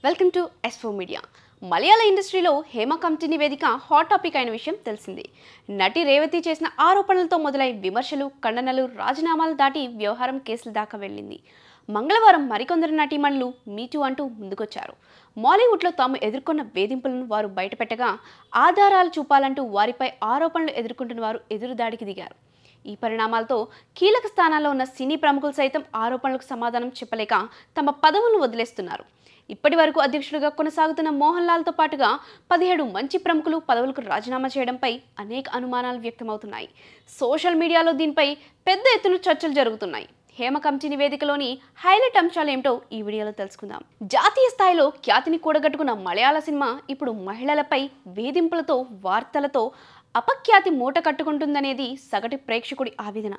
Welcome to S4 media. Malayala ఇండస్ట్రీలో Hema committee నివేదిక hot topic అయిన విషయం తెలిసిందే. నటి రేవతి చేసిన ఆరోపణలతో మొదలై విమర్శలు, ఖండనలు, రాజీనామాలు దాటి వ్యవహారం కేసుల దాకా వెళ్ళింది. మంగళవారం మరికొందరు నటీమణులు మీటూ అంటూ ముందుకొచ్చారు. మాలీవుడ్లో తాము ఎదుర్కొన్న వేధింపులను వారు బయటపెట్టగా ఆధారాలు చూపాలంటూ వారిపై ఆరోపణలు ఎదుర్కొంటున్న వారు ఎదురుదాడికి దిగారు. ఈ పరిణామాలతో కీలక స్థానాల్లో ఉన్న సినీ ప్రముఖులు సైతం ఆరోపణలకు సమాధానం చెప్పలేక తమ పదవులను వదిలేస్తున్నారు. ఇప్పటి వరకు అధ్యక్షుడిగా కొనసాగుతున్న మోహన్ లాల్తో పాటుగా 17 మంచి ప్రముఖులు పదవులకు రాజీనామా చేయడంపై అనేక అనుమానాలు వ్యక్తమవుతున్నాయి. సోషల్ మీడియాలో దీనిపై పెద్ద ఎత్తున చర్చలు జరుగుతున్నాయి. హేమ కమిటీ నివేదికలోని హైలైట్ అంశాలు ఏమిటో ఈ వీడియోలో తెలుసుకుందాం. జాతీయ స్థాయిలో ఖ్యాతిని కూడగట్టుకున్న మలయాళ సినిమా ఇప్పుడు మహిళలపై వేధింపులతో, వార్తలతో అపఖ్యాతి మూట కట్టుకుంటుందనేది సగటు ప్రేక్షకుడి ఆవేదన.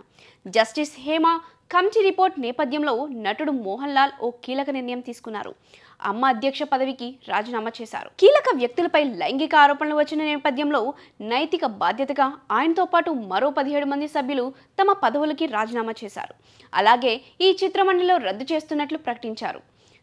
జస్టిస్ హేమ కమిటీ రిపోర్ట్ నేపథ్యంలో నటుడు మోహన్ లాల్ ఓ కీలక నిర్ణయం తీసుకున్నారు. అమ్మ అధ్యక్ష పదవికి రాజీనామా చేశారు. కీలక వ్యక్తులపై లైంగిక ఆరోపణలు వచ్చిన నేపథ్యంలో నైతిక బాధ్యతగా ఆయనతో పాటు మరో 17 మంది సభ్యులు తమ పదవులకి రాజీనామా చేశారు. అలాగే ఈ చిత్రమండలిలో రద్దు చేస్తున్నట్లు ప్రకటించారు.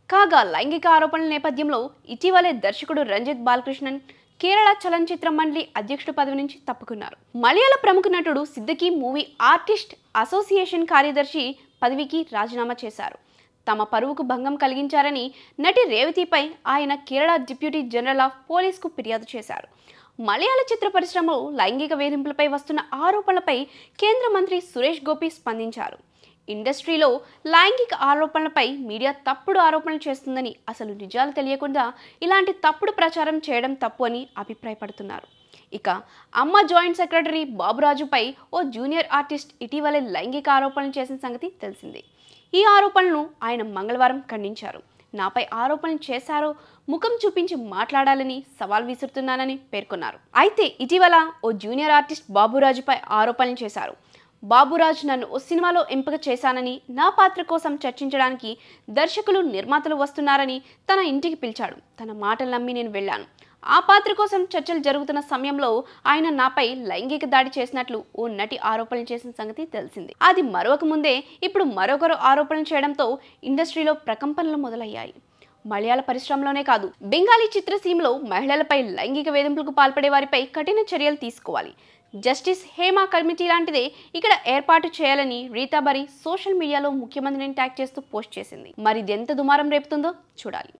కాగా లైంగిక ఆరోపణల నేపథ్యంలో ఇటీవలే దర్శకుడు రంజిత్ బాలకృష్ణన్ కేరళ చలనచిత్ర మండలి అధ్యక్షుడు పదవి నుంచి తప్పుకున్నారు. మలయాళ ప్రముఖ నటుడు సిద్దికి మూవీ ఆర్టిస్ట్ అసోసియేషన్ కార్యదర్శి పదవికి రాజీనామా చేశారు. తమ పరువుకు భంగం కలిగించారని నటి రేవతిపై ఆయన కేరళ డిప్యూటీ జనరల్ ఆఫ్ పోలీస్కు ఫిర్యాదు చేశారు. మలయాళ చిత్ర పరిశ్రమలో లైంగిక వేధింపులపై వస్తున్న ఆరోపణలపై కేంద్ర మంత్రి సురేష్ గోపి స్పందించారు. ఇండస్ట్రీలో లైంగిక ఆరోపణలపై మీడియా తప్పుడు ఆరోపణలు చేస్తుందని, అసలు నిజాలు తెలియకుండా ఇలాంటి తప్పుడు ప్రచారం చేయడం తప్పు అని అభిప్రాయపడుతున్నారు. ఇక అమ్మ జాయింట్ సెక్రటరీ బాబురాజుపై ఓ జూనియర్ ఆర్టిస్ట్ ఇటీవలే లైంగిక ఆరోపణలు చేసిన సంగతి తెలిసిందే. ఈ ఆరోపణలను ఆయన మంగళవారం ఖండించారు. నాపై ఆరోపణలు చేశారో ముఖం చూపించి మాట్లాడాలని సవాల్ విసురుతున్నానని పేర్కొన్నారు. అయితే ఇటీవల ఓ జూనియర్ ఆర్టిస్ట్ బాబురాజుపై ఆరోపణలు చేశారు. బాబురాజ్ నన్ను ఓ సినిమాలో ఎంపిక చేశానని, నా పాత్ర కోసం చర్చించడానికి దర్శకులు, నిర్మాతలు వస్తున్నారని తన ఇంటికి పిలిచాడు. తన మాటలు నమ్మి నేను వెళ్ళాను. ఆ పాత్ర కోసం చర్చలు జరుగుతున్న సమయంలో ఆయన నాపై లైంగిక దాడి చేసినట్లు ఓ నటి ఆరోపణలు చేసిన సంగతి తెలిసింది. అది మరొక ముందే ఇప్పుడు మరొకరు ఆరోపణలు చేయడంతో ఇండస్ట్రీలో ప్రకంపనలు మొదలయ్యాయి. మలయాళ పరిశ్రమలోనే కాదు, బెంగాలీ చిత్రసీమలో మహిళలపై లైంగిక వేధింపులకు పాల్పడే వారిపై కఠిన చర్యలు తీసుకోవాలి. జస్టిస్ హేమ కమిటీ లాంటిదే ఇక్కడ ఏర్పాటు చేయాలని రీతా బరి సోషల్ మీడియాలో ముఖ్యమంత్రిని ట్యాగ్ చేస్తూ పోస్ట్ చేసింది. మరి ఇది ఎంత దుమారం రేపుతుందో చూడాలి.